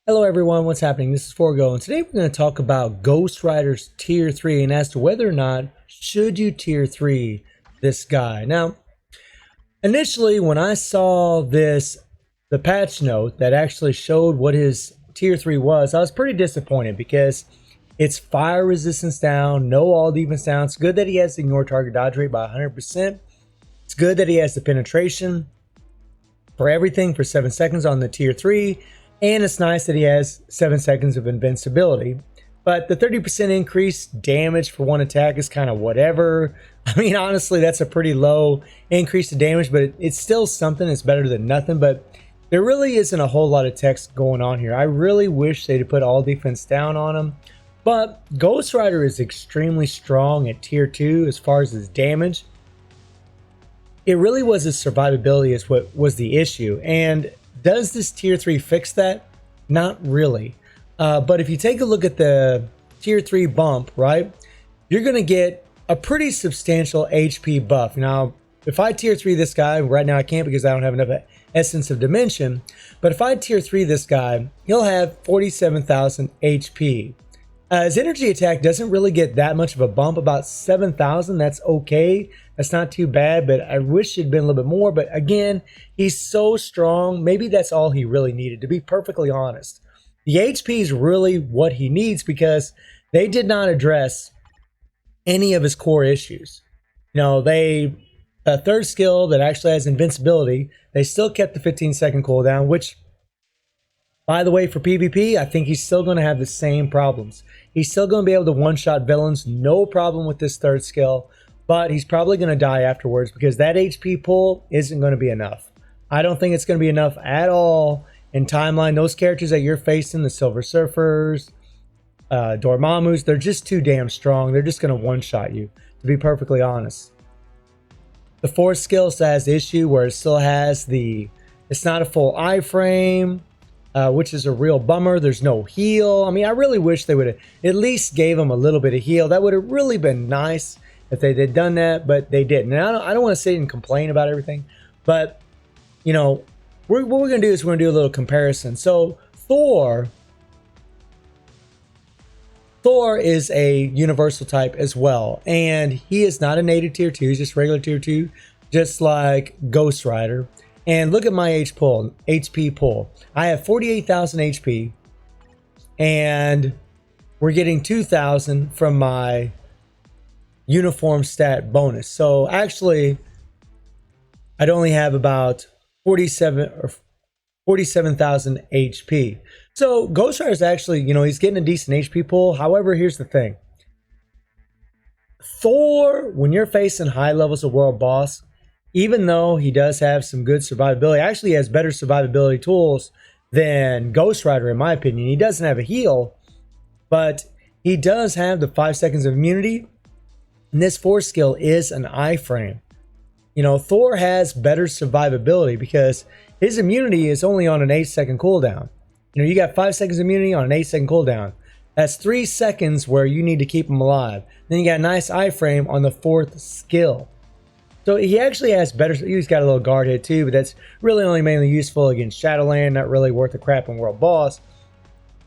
Hello everyone, what's happening? This is Forgo, and today we're going to talk about Ghost Rider's Tier 3 and as to whether or not should you Tier 3 this guy. Now, initially when I saw the patch note that actually showed what his Tier 3 was, I was pretty disappointed because it's fire resistance down, no all defense down. It's good that he has the ignore target dodge rate by 100%. It's good that he has the penetration for everything for 7 seconds on the Tier 3. And it's nice that he has 7 seconds of invincibility. But the 30% increase damage for one attack is kind of whatever. I mean, honestly, that's a pretty low increase to damage, but it's still something. It's better than nothing. But there really isn't a whole lot of text going on here. I really wish they'd put all defense down on him. But Ghost Rider is extremely strong at Tier 2 as far as his damage. It really was his survivability is what was the issue. And does this Tier 3 fix that? Not really. But if you take a look at the Tier 3 bump, right, you're going to get a pretty substantial HP buff. Now, if I Tier 3 this guy, right now I can't because I don't have enough Essence of Dimension, but if I Tier 3 this guy, he'll have 47,000 HP. His energy attack doesn't really get that much of a bump, about 7,000. That's okay. That's not too bad, but I wish it'd been a little bit more. But again, he's so strong. Maybe that's all he really needed, to be perfectly honest. The HP is really what he needs because they did not address any of his core issues. You know, a third skill that actually has invincibility, they still kept the 15-second cooldown, which, by the way, for PvP, I think he's still going to have the same problems. He's still going to be able to one-shot villains, no problem with this third skill, but he's probably going to die afterwards because that HP pull isn't going to be enough. I don't think it's going to be enough at all in Timeline. Those characters that you're facing, the Silver Surfers, Dormammu's, they're just too damn strong. They're just going to one-shot you, to be perfectly honest. The fourth skill still has the issue where it still has it's not a full iframe. Which is a real bummer. There's no heal. I mean, I really wish they would have at least gave him a little bit of heal. That would have really been nice if they had done that, but they didn't. And I don't want to sit and complain about everything, but, you know, what we're going to do is we're going to do a little comparison. So Thor is a universal type as well, and he is not a native Tier 2. He's just regular Tier 2, just like Ghost Rider. And look at my HP pull. I have 48,000 HP, and we're getting 2,000 from my uniform stat bonus. So actually, I'd only have about 47,000 HP. So Ghost Rider is actually, you know, he's getting a decent HP pull. However, here's the thing. Thor, when you're facing high levels of world boss, even though he does have some good survivability, actually has better survivability tools than Ghost Rider, in my opinion. He doesn't have a heal, but he does have the 5 seconds of immunity. And this fourth skill is an iframe. You know, Thor has better survivability because his immunity is only on an 8-second cooldown. You know, you got 5 seconds of immunity on an 8-second cooldown. That's 3 seconds where you need to keep him alive. Then you got a nice iframe on the fourth skill. So he actually has better, he's got a little guard hit too, but that's really only mainly useful against Shadowland, not really worth a crap in World Boss.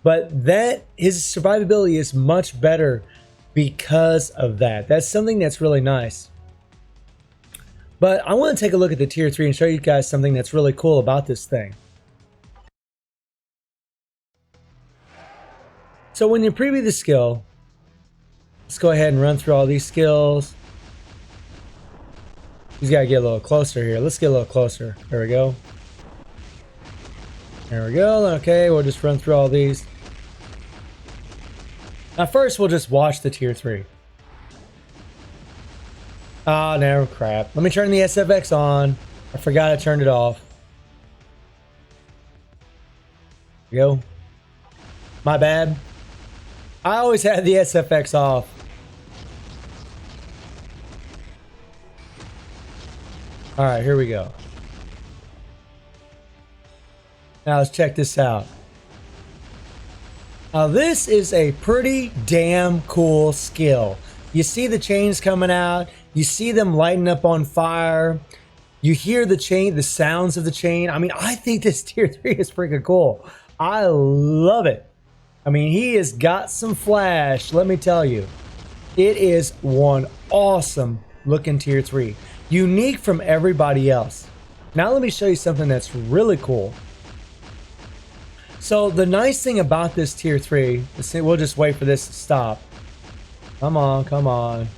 But his survivability is much better because of that. That's something that's really nice. But I want to take a look at the Tier 3 and show you guys something that's really cool about this thing. So when you preview the skill, let's go ahead and run through all these skills. He's got to get a little closer here. Let's get a little closer. There we go. There we go. Okay, we'll just run through all these. Now first, we'll just watch the Tier 3. Oh, no, crap. Let me turn the SFX on. I forgot I turned it off. There we go. My bad. I always had the SFX off. All right, here we go. Now let's check this out. Now this is a pretty damn cool skill. You see the chains coming out. You see them lighting up on fire. You hear the chain, the sounds of the chain. I mean, I think this tier 3 is freaking cool. I love it. I mean, he has got some flash, let me tell you. It is one awesome looking tier 3. Unique from everybody else. Now let me show you something that's really cool. So the nice thing about this tier 3, we'll just wait for this to stop. Come on, come on.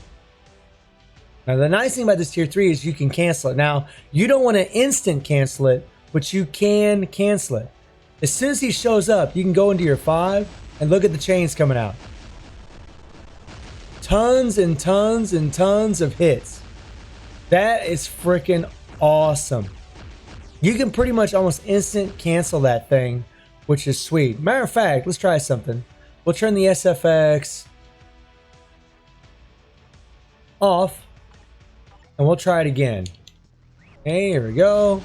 Now the nice thing about this tier 3 is you can cancel it. Now, you don't want to instant cancel it, but you can cancel it. As soon as he shows up, you can go into your 5 and look at the chains coming out. Tons and tons and tons of hits. That is freaking awesome. You can pretty much almost instant cancel that thing, which is sweet. Matter of fact, let's try something. We'll turn the SFX off and we'll try it again. Okay, here we go.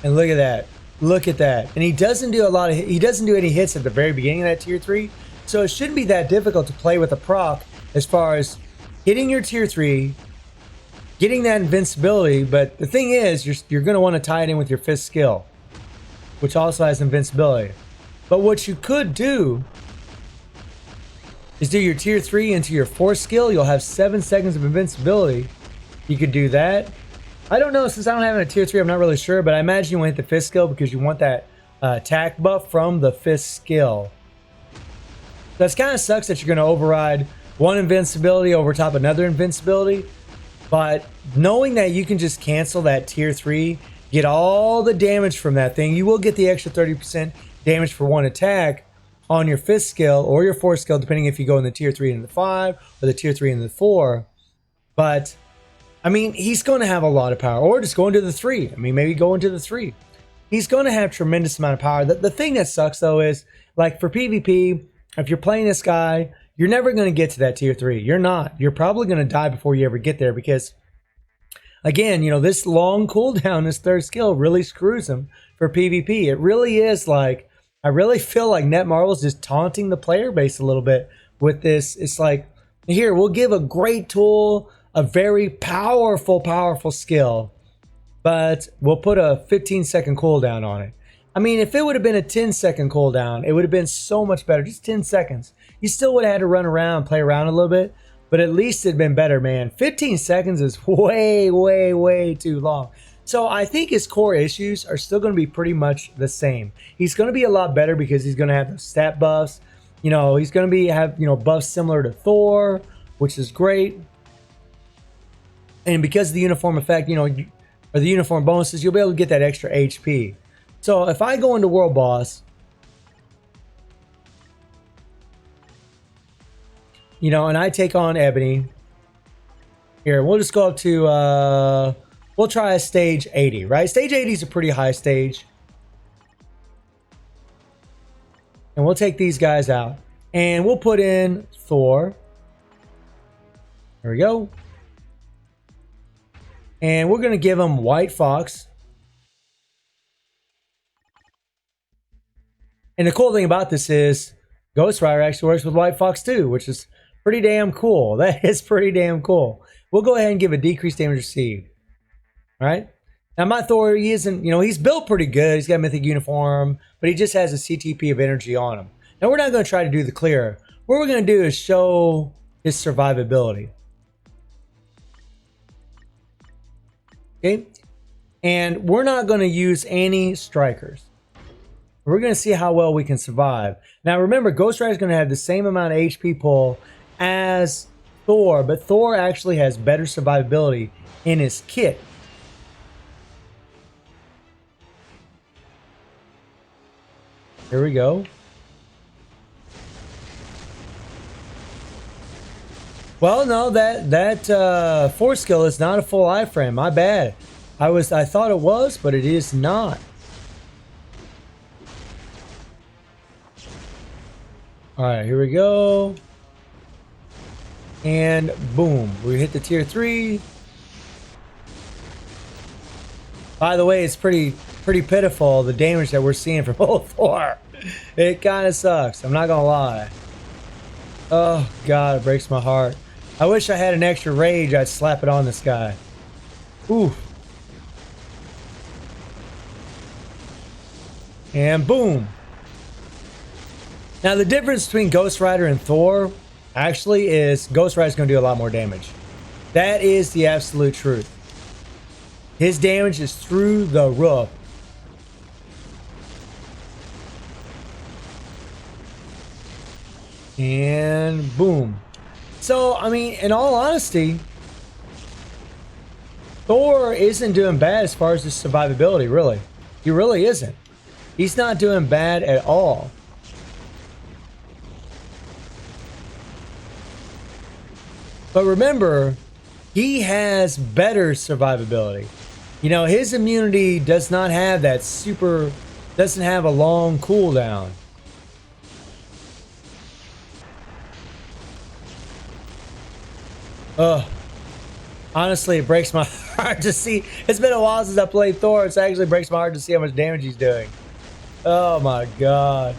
And look at that. Look at that. And he doesn't do any hits at the very beginning of that tier 3. So it shouldn't be that difficult to play with a proc as far as hitting your tier 3, getting that invincibility. But the thing is, you're going to want to tie it in with your 5th skill, which also has invincibility. But what you could do is do your tier 3 into your 4th skill. You'll have 7 seconds of invincibility. You could do that. I don't know, since I don't have a tier 3, I'm not really sure, but I imagine you want to hit the 5th skill because you want that attack buff from the 5th skill. That kind of sucks that you're going to override one invincibility over top another invincibility, but knowing that you can just cancel that tier 3, get all the damage from that thing, you will get the extra 30% damage for one attack on your 5th skill or your 4th skill, depending if you go in the tier 3 and the 5 or the tier 3 and the 4. But I mean, he's going to have a lot of power, or just go into the 3. I mean, maybe go into the 3. He's going to have tremendous amount of power. The thing that sucks though is, like for PvP, if you're playing this guy, you're never going to get to that tier 3. You're not. You're probably going to die before you ever get there because, again, you know, this long cooldown, this 3rd skill really screws him for PvP. It really is like, I really feel like Netmarble just taunting the player base a little bit with this. It's like, here, we'll give a great tool, a very powerful skill, but we'll put a 15-second cooldown on it. I mean, if it would have been a 10-second cooldown, it would have been so much better. Just 10 seconds. You still would have had to run around, play around a little bit, but at least it'd been better, man. 15 seconds is way too long. So I think his core issues are still going to be pretty much the same. He's going to be a lot better because he's going to have those stat buffs. You know, he's going to have, you know, buffs similar to Thor, which is great. And because of the uniform effect, you know, or the uniform bonuses, you'll be able to get that extra HP. So if I go into World Boss, you know, and I take on Ebony, here, we'll just go up to, we'll try a stage 80, right? Stage 80 is a pretty high stage. And we'll take these guys out. And we'll put in Thor. There we go. And we're going to give him White Fox. And the cool thing about this is Ghost Rider actually works with White Fox too, which is pretty damn cool. That is pretty damn cool. We'll go ahead and give a decreased damage received. All right. Now my Thor, he isn't, you know, he's built pretty good. He's got a mythic uniform, but he just has a CTP of energy on him. Now we're not going to try to do the clear. What we're going to do is show his survivability. Okay, and we're not going to use any strikers. We're going to see how well we can survive. Now remember, Ghost Rider is going to have the same amount of HP pull as Thor, but Thor actually has better survivability in his kit. Here we go. Well, no, that 4th skill is not a full iframe. My bad. I thought it was, but it is not. All right, here we go. And boom, we hit the tier 3. By the way, it's pretty pitiful, the damage that we're seeing from both Thor. It kind of sucks. I'm not gonna lie. Oh God, it breaks my heart. I wish I had an extra rage. I'd slap it on this guy. Ooh. And boom. Now the difference between Ghost Rider and Thor actually is Ghost Rider's going to do a lot more damage. That is the absolute truth. His damage is through the roof. And boom. So, I mean, in all honesty, Thor isn't doing bad as far as his survivability, really. He really isn't. He's not doing bad at all. But remember, he has better survivability. You know, his immunity does not have that doesn't have a long cooldown. Ugh. Honestly, it breaks my heart to see. It's been a while since I played Thor. It actually breaks my heart to see how much damage he's doing. Oh my god.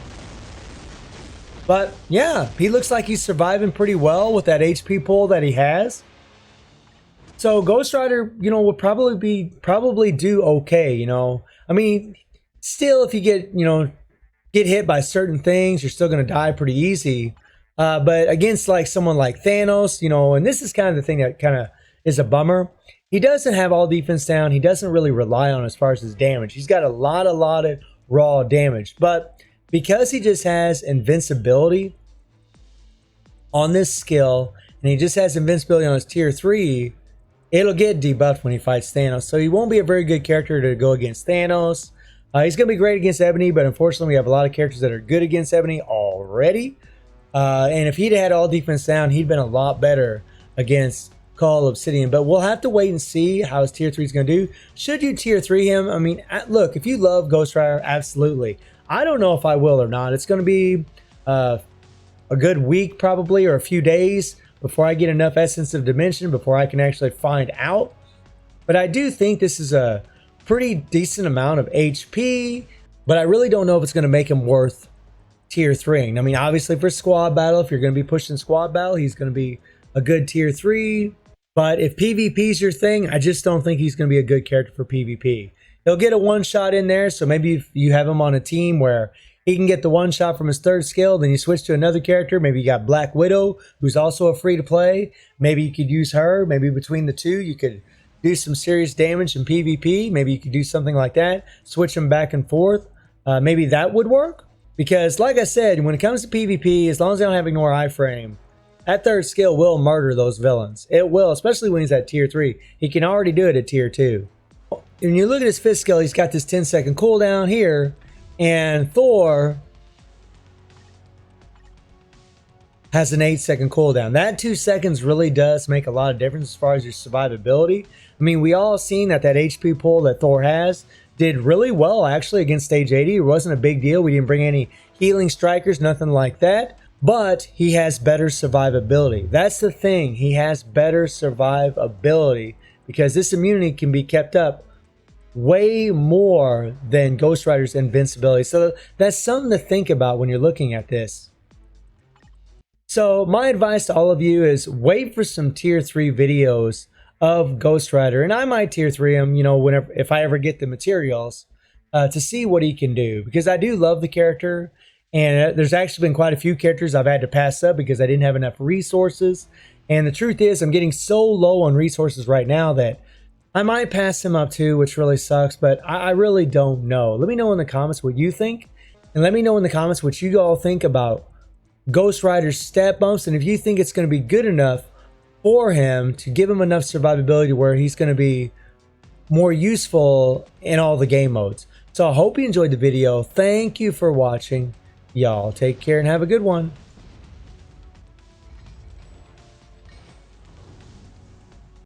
But yeah, he looks like he's surviving pretty well with that HP pool that he has. So Ghost Rider, you know, will probably do okay, you know. I mean, still if you get hit by certain things, you're still going to die pretty easy. But against like someone like Thanos, you know, and this is kind of the thing that kind of is a bummer. He doesn't have all defense down. He doesn't really rely on as far as his damage. He's got a lot of raw damage. But because he just has invincibility on this skill, and he just has invincibility on his tier 3, it'll get debuffed when he fights Thanos. So he won't be a very good character to go against Thanos. He's going to be great against Ebony, but unfortunately we have a lot of characters that are good against Ebony already. And if he'd had all defense down, he'd been a lot better against Call Obsidian. But we'll have to wait and see how his tier 3 is going to do. Should you tier 3 him? I mean, look, if you love Ghost Rider, absolutely. I don't know if I will or not. It's going to be a good week probably, or a few days before I get enough Essence of Dimension, before I can actually find out. But I do think this is a pretty decent amount of HP, but I really don't know if it's going to make him worth tier 3. I mean, obviously for squad battle, if you're going to be pushing squad battle, he's going to be a good tier 3. But if PvP is your thing, I just don't think he's going to be a good character for PvP. He'll get a one-shot in there, so maybe if you have him on a team where he can get the one-shot from his 3rd skill, then you switch to another character. Maybe you got Black Widow, who's also a free-to-play. Maybe you could use her. Maybe between the two, you could do some serious damage in PvP. Maybe you could do something like that. Switch them back and forth. Maybe that would work. Because, like I said, when it comes to PvP, as long as they don't have Ignore Iframe, that 3rd skill will murder those villains. It will, especially when he's at tier 3. He can already do it at tier 2. When you look at his 5th skill, he's got this 10-second cooldown here. And Thor has an 8-second cooldown. That 2 seconds really does make a lot of difference as far as your survivability. I mean, we all seen that HP pool that Thor has did really well actually against stage 80. It wasn't a big deal. We didn't bring any healing strikers, nothing like that. But he has better survivability. That's the thing. He has better survivability because this immunity can be kept up way more than Ghost Rider's invincibility. So that's something to think about when you're looking at this. So my advice to all of you is wait for some tier 3 videos of Ghost Rider, and I might tier 3 him, you know, whenever, if I ever get the materials, to see what he can do, because I do love the character. And there's actually been quite a few characters I've had to pass up because I didn't have enough resources. And the truth is, I'm getting so low on resources right now that I might pass him up too, which really sucks, but I really don't know. Let me know in the comments what you think. And let me know in the comments what you all think about Ghost Rider's stat bumps. And if you think it's going to be good enough for him to give him enough survivability where he's going to be more useful in all the game modes. So I hope you enjoyed the video. Thank you for watching. Y'all take care and have a good one.